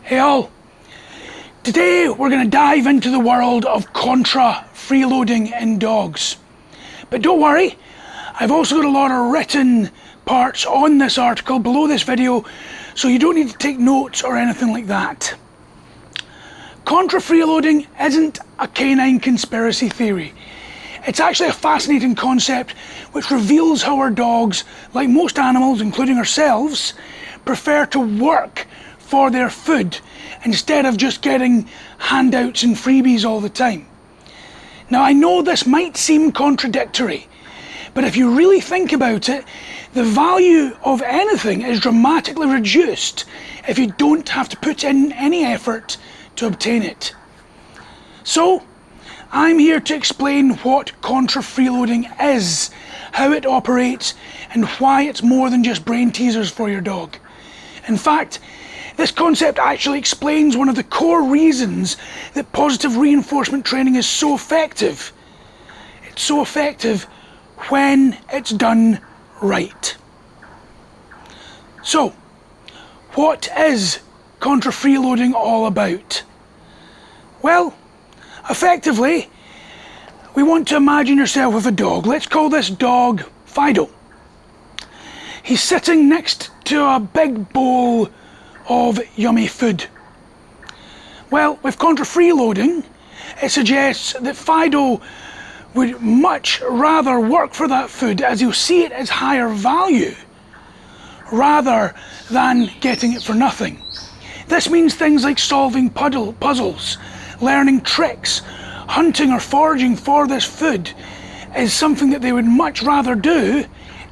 Hey all, today we're going to dive into the world of contra-freeloading in dogs. But don't worry, I've also got a lot of written parts on this article below this video, so you don't need to take notes or anything like that. Contra-freeloading isn't a canine conspiracy theory. It's actually a fascinating concept which reveals how our dogs, like most animals including ourselves, prefer to work for their food instead of just getting handouts and freebies all the time. Now I know this might seem contradictory, but if you really think about it, the value of anything is dramatically reduced if you don't have to put in any effort to obtain it. So I'm here to explain what contra-freeloading is, how it operates, and why it's more than just brain teasers for your dog. In fact, this concept actually explains one of the core reasons that positive reinforcement training is so effective. It's so effective when it's done right. So, what is contra-freeloading all about? Well, effectively, we want to imagine yourself with a dog. Let's call this dog Fido. He's sitting next to a big bowl of yummy food. Well, with contra-freeloading, it suggests that Fido would much rather work for that food as he'll see it as higher value rather than getting it for nothing. This means things like solving puzzles, learning tricks, hunting or foraging for this food is something that they would much rather do,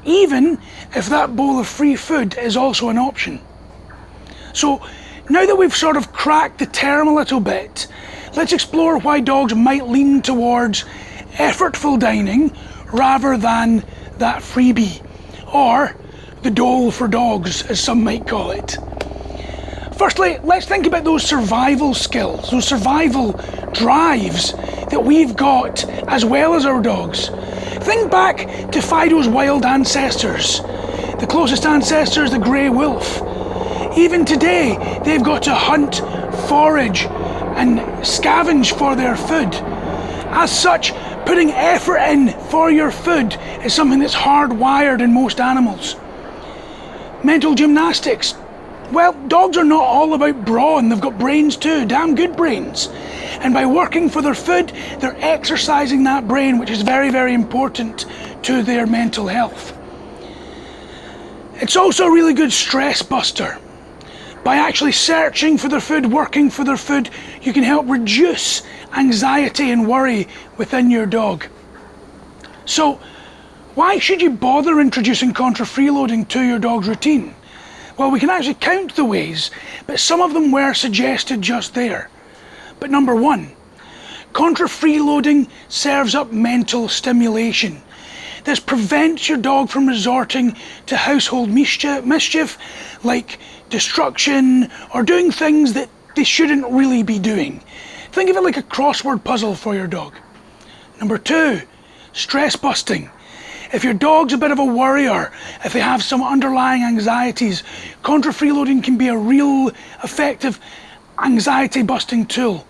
even if that bowl of free food is also an option. So now that we've sort of cracked the term a little bit, let's explore why dogs might lean towards effortful dining rather than that freebie, or the dole for dogs as some might call it. Firstly, let's think about those survival skills, those survival drives that we've got as well as our dogs. Think back to Fido's wild ancestors. The closest ancestor is the grey wolf. Even today, they've got to hunt, forage, and scavenge for their food. As such, putting effort in for your food is something that's hardwired in most animals. Mental gymnastics. Well, dogs are not all about brawn, they've got brains too, damn good brains. And by working for their food, they're exercising that brain, which is very, very important to their mental health. It's also a really good stress buster. By actually searching for their food, working for their food, you can help reduce anxiety and worry within your dog. So, why should you bother introducing contra-freeloading to your dog's routine? Well, we can actually count the ways, but some of them were suggested just there. But number one, contra-freeloading serves up mental stimulation. This prevents your dog from resorting to household mischief like destruction or doing things that they shouldn't really be doing. Think of it like a crossword puzzle for your dog. Number two, stress busting. If your dog's a bit of a worrier, if they have some underlying anxieties, contra-freeloading can be a real effective anxiety busting tool.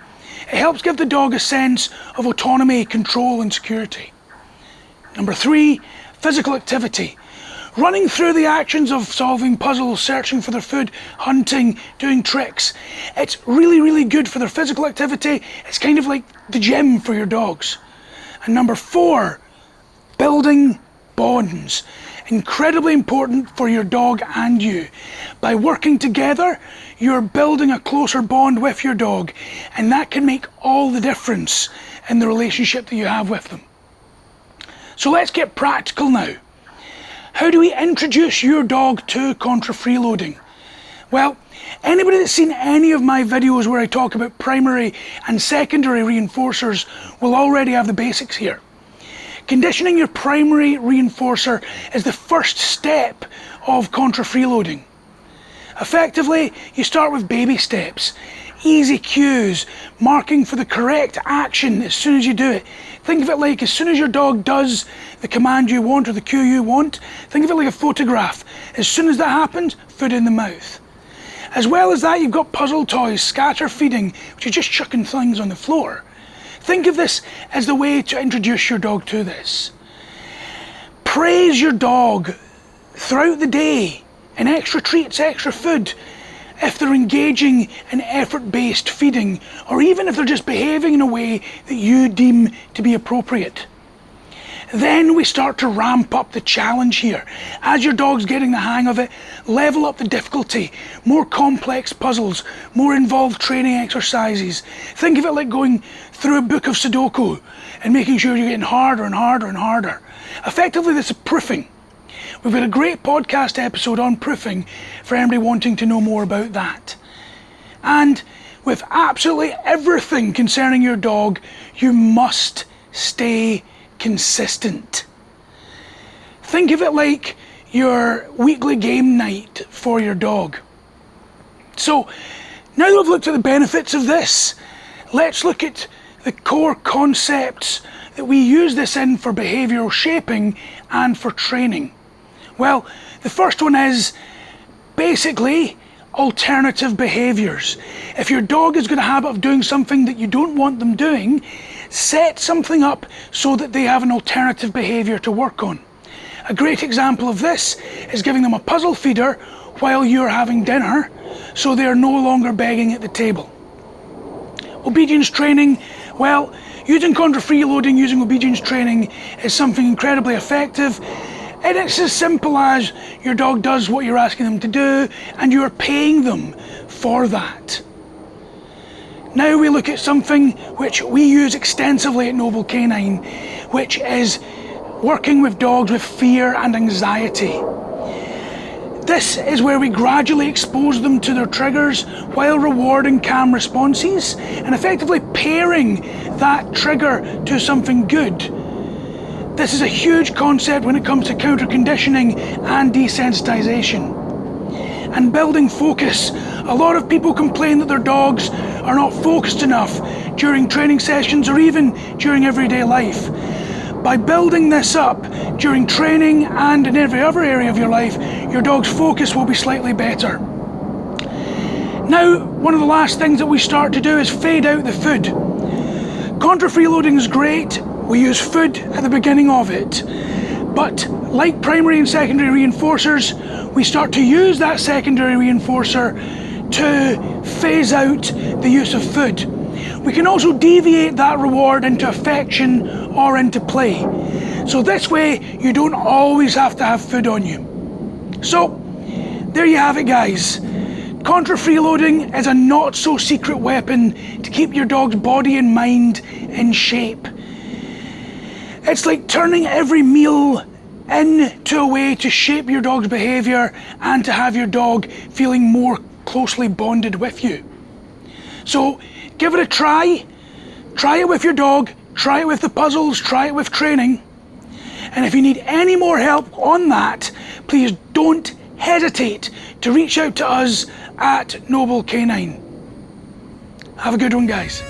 It helps give the dog a sense of autonomy, control and security. Number three, physical activity. Running through the actions of solving puzzles, searching for their food, hunting, doing tricks. It's really, really good for their physical activity. It's kind of like the gym for your dogs. And number four, building bonds. Incredibly important for your dog and you. By working together, you're building a closer bond with your dog, and that can make all the difference in the relationship that you have with them. So let's get practical now. How do we introduce your dog to contra-freeloading? Well, anybody that's seen any of my videos where I talk about primary and secondary reinforcers will already have the basics here. Conditioning your primary reinforcer is the first step of contra-freeloading. Effectively, you start with baby steps, easy cues, marking for the correct action as soon as you do it. Think of it like as soon as your dog does the command you want or the cue you want, think of it like a photograph. As soon as that happens, foot in the mouth. As well as that, you've got puzzle toys, scatter feeding, which is just chucking things on the floor. Think of this as the way to introduce your dog to this. Praise your dog throughout the day in extra treats, extra food, if they're engaging in effort-based feeding, or even if they're just behaving in a way that you deem to be appropriate. Then we start to ramp up the challenge here. As your dog's getting the hang of it, level up the difficulty. More complex puzzles, more involved training exercises. Think of it like going through a book of Sudoku and making sure you're getting harder and harder and harder. Effectively, this is proofing. We've got a great podcast episode on proofing for anybody wanting to know more about that. And with absolutely everything concerning your dog, you must stay consistent. Think of it like your weekly game night for your dog. So now that we've looked at the benefits of this, let's look at the core concepts that we use this in for behavioural shaping and for training. Well, the first one is basically alternative behaviours. If your dog has got a habit of doing something that you don't want them doing, set something up so that they have an alternative behaviour to work on. A great example of this is giving them a puzzle feeder while you're having dinner, so they are no longer begging at the table. Obedience training, well, using contra-freeloading, using obedience training is something incredibly effective. And it's as simple as your dog does what you're asking them to do and you're paying them for that. Now we look at something which we use extensively at Noble Canine, which is working with dogs with fear and anxiety. This is where we gradually expose them to their triggers while rewarding calm responses and effectively pairing that trigger to something good. This is a huge concept when it comes to counter-conditioning and desensitization. And building focus. A lot of people complain that their dogs are not focused enough during training sessions or even during everyday life. By building this up during training and in every other area of your life, your dog's focus will be slightly better. Now, one of the last things that we start to do is fade out the food. Contra-freeloading is great. We use food at the beginning of it. But like primary and secondary reinforcers, we start to use that secondary reinforcer to phase out the use of food. We can also deviate that reward into affection or into play. So this way, you don't always have to have food on you. So, there you have it, guys. Contra-freeloading is a not-so-secret weapon to keep your dog's body and mind in shape. It's like turning every meal into a way to shape your dog's behaviour and to have your dog feeling more closely bonded with you. So give it a try. Try it with your dog, try it with the puzzles, try it with training. And if you need any more help on that, please don't hesitate to reach out to us at Noble Canine. Have a good one, guys.